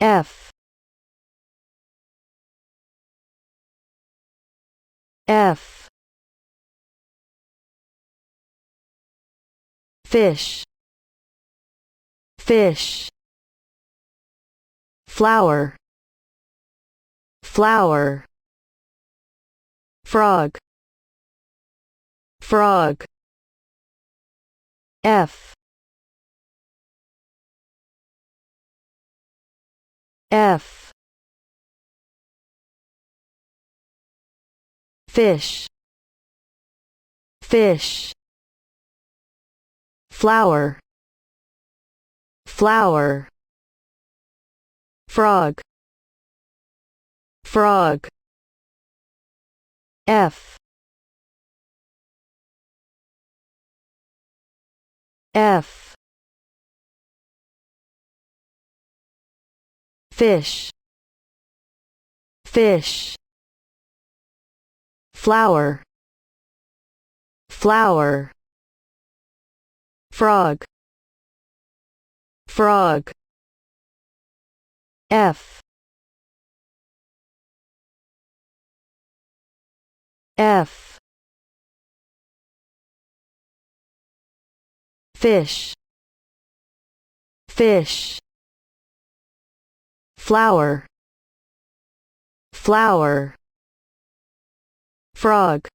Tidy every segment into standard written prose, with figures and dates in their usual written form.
F F fish fish flower flower frog frog F F fish fish flower flower frog frog F F fish fish flower flower frog frog F F fish fish flower flower frog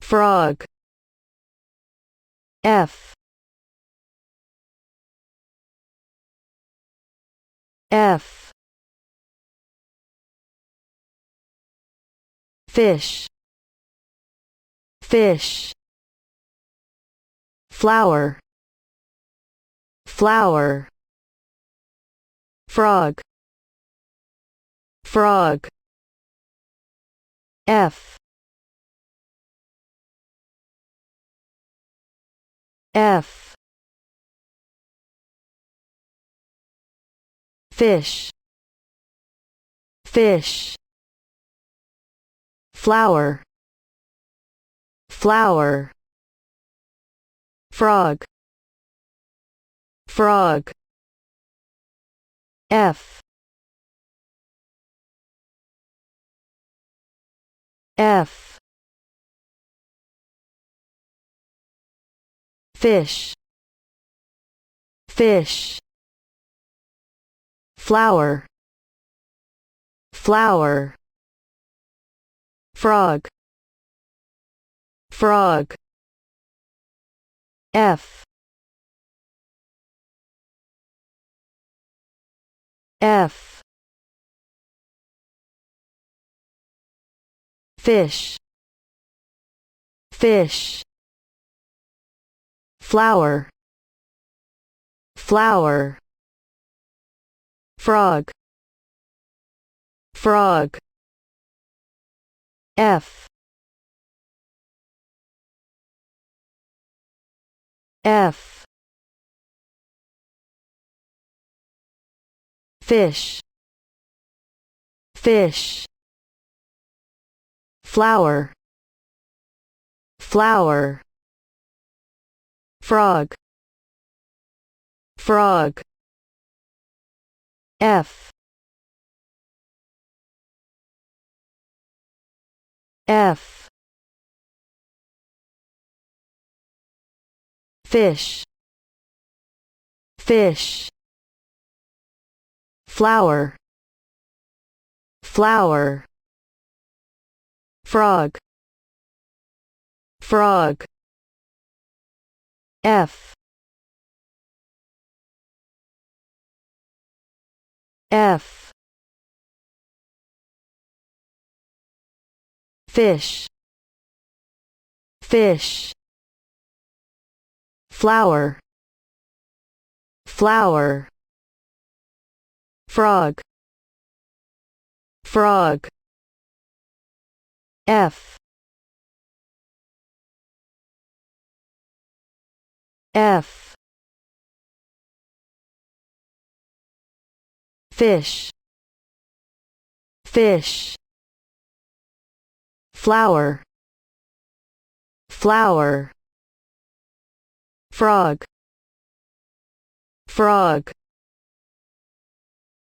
frog F F fish fish flower flower frog frog F F fish fish flower flower frog frog F F fish fish flower flower frog frog F F fish fish flower flower frog frog F F fish fish flower flower frog frog F F fish fish flower flower frog frog F F fish fish flower flower frog frog F F fish fish flower flower frog frog